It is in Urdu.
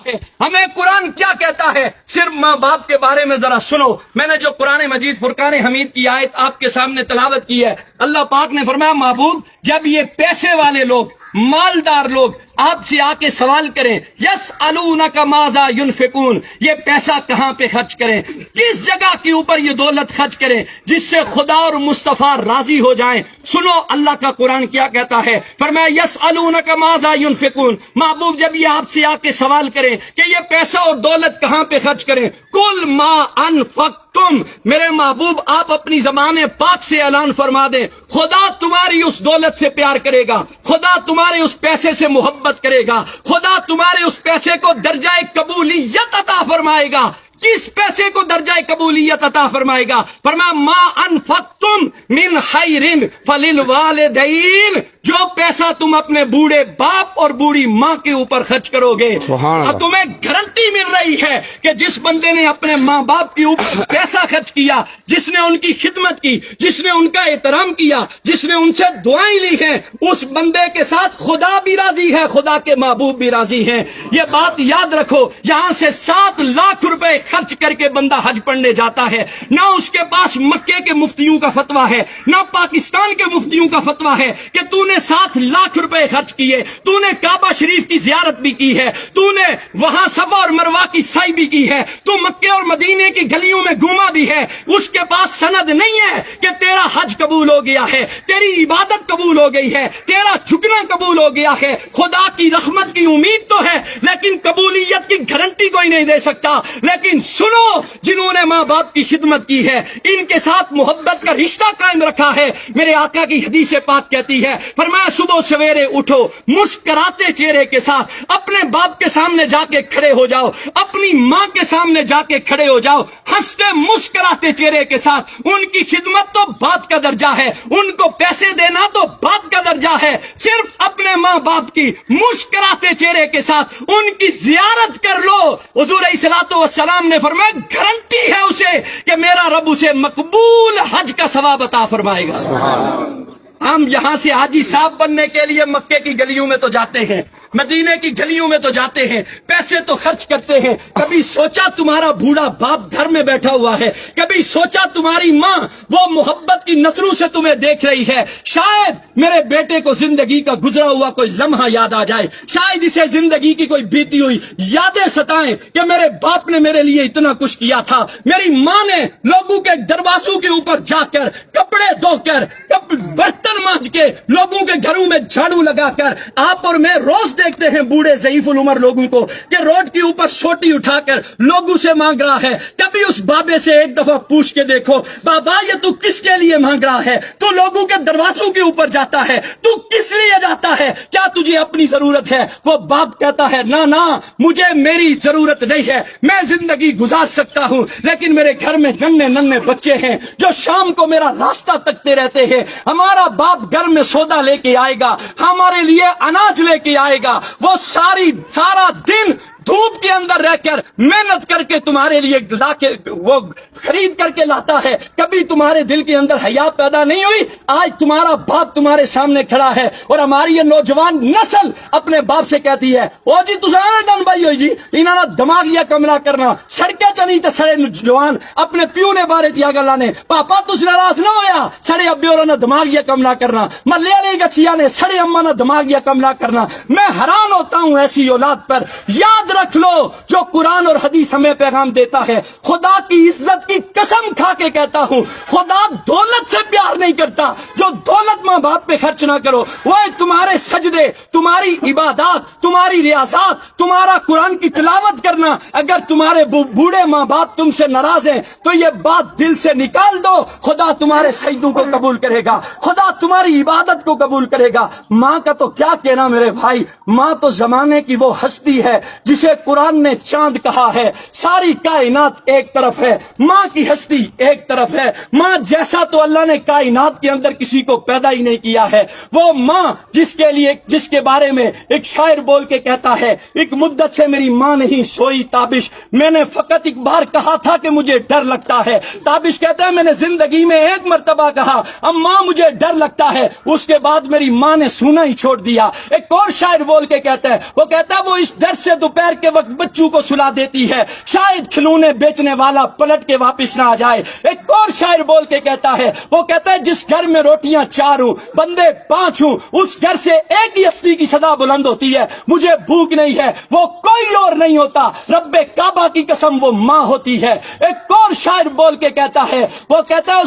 ہے۔ ہمیں قرآن کیا کہتا ہے؟ صرف ماں باپ کے بارے میں ذرا سنو۔ میں نے جو قرآن مجید فرقان حمید کی آیت آپ کے سامنے تلاوت کی ہے، اللہ پاک نے فرمایا محبوب جب یہ پیسے والے لوگ، مالدار لوگ آپ سے آ کے سوال کریں یسألونک ماذا ينفقون، یہ پیسہ کہاں پہ خرچ کریں، کس جگہ کے اوپر یہ دولت خرچ کریں جس سے خدا اور مصطفیٰ راضی ہو جائیں، سنو اللہ کا قرآن کیا کہتا ہے۔ فرمایا یسألونک ماذا ينفقون، محبوب جب یہ آپ سے آ کے سوال کریں کہ یہ پیسہ اور دولت کہاں پہ خرچ کریں، کل ما انفقتم، میرے محبوب آپ اپنی زبان پاک سے اعلان فرما دیں خدا تمہاری اس دولت سے پیار کرے گا، خدا تمہارے اس پیسے سے محبت کرے گا، خدا تمہارے اس پیسے کو درجہ قبولیت عطا فرمائے گا۔ کس پیسے کو درجہ قبولیت عطا فرمائے گا؟ فرمایا ما انفقتم من خیر فللوالدین، جو پیسہ تم اپنے بوڑھے باپ اور بوڑھی ماں کے اوپر خرچ کرو گے، اب تمہیں گارنٹی مل رہی ہے کہ جس بندے نے اپنے ماں باپ کے اوپر پیسہ خرچ کیا، جس نے ان کی خدمت کی، جس نے ان کا احترام کیا، جس نے ان سے دعائیں لی ہیں، اس بندے کے ساتھ خدا بھی راضی ہے، خدا کے محبوب بھی راضی ہیں۔ یہ بات یاد رکھو، یہاں سے 7 لاکھ روپے خرچ کر کے بندہ حج پڑھنے جاتا ہے، نہ اس کے پاس مکے کے مفتیوں کا فتویٰ ہے، نہ پاکستان کے مفتیوں کا فتویٰ ہے کہ تو نے 7 لاکھ روپے خرچ کیے، تو نے کعبہ شریف کی زیارت بھی کی ہے، تو نے وہاں صفا اور مروہ کی سعی بھی کی ہے، تو مکے اور مدینے کی گلیوں میں گھوما بھی ہے، اس کے پاس سند نہیں ہے کہ تیرا حج قبول ہو گیا ہے، تیری عبادت قبول ہو گئی ہے، تیرا جھکنا قبول ہو گیا ہے۔ خدا کی رحمت کی امید تو ہے لیکن قبولیت کی گارنٹی کوئی نہیں دے سکتا۔ لیکن سنو، جنہوں نے ماں باپ کی خدمت کی ہے، ان کے ساتھ محبت کا رشتہ قائم رکھا ہے، میرے آقا کی حدیث پاک کہتی ہے، فرمایا صبح سویرے اٹھو مسکراتے چہرے کے ساتھ اپنے باپ کے سامنے جا کے کھڑے ہو جاؤ، اپنی ماں کے سامنے جا کے کھڑے ہو جاؤ، ہنستے مسکراتے چہرے کے ساتھ۔ ان کی خدمت تو بات کا درجہ ہے، ان کو پیسے دینا تو بات کا درجہ ہے، صرف اپنے ماں باپ کی مسکراتے چہرے کے ساتھ ان کی زیارت کر لو۔ حضور علیہ الصلوۃ والسلام نے فرمایا گارنٹی ہے اسے کہ میرا رب اسے مقبول حج کا ثواب عطا فرمائے گا۔ ہم یہاں سے حاجی صاحب بننے کے لیے مکے کی گلیوں میں تو جاتے ہیں، مدینے کی گلیوں میں تو جاتے ہیں، پیسے تو خرچ کرتے ہیں، کبھی سوچا تمہارا بوڑھا باپ گھر میں بیٹھا ہوا ہے، کبھی سوچا تمہاری ماں وہ محبت کی نظروں سے تمہیں دیکھ رہی ہے، شاید میرے بیٹے کو زندگی کا گزرا ہوا کوئی لمحہ یاد آ جائے، شاید اسے زندگی کی کوئی بیتی ہوئی یادیں ستائیں کہ میرے باپ نے میرے لیے اتنا کچھ کیا تھا، میری ماں نے لوگوں کے دروازوں کے اوپر جا کر کپڑے دھو کر برتن مانج کے لوگوں کے گھروں میں جھاڑو لگا کر، آپ اور میں روز دیکھتے ہیں بوڑھے ضعیف العمر لوگوں کو کہ روڈ کے اوپر سوٹی اٹھا کر لوگوں سے مانگ رہا ہے۔ کبھی اس بابے سے ایک دفعہ پوچھ کے دیکھو، بابا یہ تو کس کے لیے مانگ رہا ہے؟ تو لوگوں کے دروازوں کے اوپر جاتا ہے، تو کس لیے جاتا ہے؟ کیا تجھے اپنی ضرورت ہے؟ وہ باپ کہتا ہے نہ مجھے میری ضرورت نہیں ہے، میں زندگی گزار سکتا ہوں، لیکن میرے گھر میں ننھے بچے ہیں جو شام کو میرا راستہ تکتے رہتے ہیں، ہمارا باپ گھر میں سودا لے کے آئے گا، ہمارے لیے اناج لے کے آئے گا، وہ سارا دن دھوپ کے اندر رہ کر محنت کر کے تمہارے لیے لا کے وہ خرید کر کے لاتا ہے، کبھی تمہارے دل کے اندر حیا پیدا نہیں ہوئی؟ آج تمہارا باپ تمہارے سامنے کھڑا ہے اور ہماری یہ نوجوان نسل اپنے باپ سے کہتی ہے او جی تساں ڈن بھائی ہوئی جی انہاں دا دماغیا کم نہ کرنا، سڑکیں چنی تے سڑے نوجوان اپنے پیو نے بارے چیا گلاں نے، پاپا تس ناراض نہ ہویا، سڑے ابے اور نے دماغیا کم نہ کرنا، محلے والے گچیا نے سڑے اما نے دماغیا کم نہ کرنا۔ میں حیران ہوتا ہوں ایسی اولاد پر۔ یاد رکھ لو جو قرآن اور حدیث ہمیں پیغام دیتا ہے، خدا کی عزت کی قسم کھا کے کہتا ہوں خدا دولت سے پیار نہیں کرتا، جو دولت ماں باپ پہ خرچ نہ کرو، وہ تمہارے سجدے، تمہاری عبادات، تمہاری ریاضات، تمہارا قرآن کی تلاوت کرنا، اگر تمہارے بوڑھے ماں باپ تم سے ناراض ہیں تو یہ بات دل سے نکال دو، خدا تمہارے سجدوں کو قبول کرے گا، خدا تمہاری عبادت کو قبول کرے گا۔ ماں کا تو کیا کہنا میرے بھائی، ماں تو زمانے کی وہ ہستی ہے جسے قرآن نے چاند کہا ہے، ساری کائنات ایک طرف ہے، ماں کی ہستی ایک طرف ہے۔ ماں جیسا تو اللہ نے کائنات کے اندر کسی کو پیدا ہی نہیں کیا ہے، وہ ماں جس کے بارے میں ایک شاعر بول کے کہتا ہے ایک مدت سے میری ماں نہیں سوئی تابش، میں نے فقط ایک بار کہا تھا کہ مجھے ڈر لگتا ہے۔ تابش کہتا ہے میں نے زندگی میں ایک مرتبہ کہا اماں مجھے ڈر لگتا ہے، اس کے بعد میری ماں نے سونا ہی چھوڑ دیا۔ ایک اور شاعر بول کے کہتا ہے، وہ کہتا ہے وہ اس ڈر سے دوپہر دوپہر کے وقت بچوں کو سلا دیتی ہے، شاید کھلونے بیچنے والا پلٹ کے واپس نہ آ جائے۔ ایک اور شاعر بول کے کہتا ہے، وہ کہتا ہے جس گھر میں روٹیاں 4 ہوں، بندے 5 ہوں، اس گھر سے ایک ہی ہستی کی صدا بلند ہوتی ہے، مجھے بھوک نہیں ہے، وہ کوئی اور نہیں ہوتا، رب کعبہ کی قسم وہ ماں ہوتی ہے۔ ایک اور شاعر بول کے کہتا ہے، وہ کہتا ہے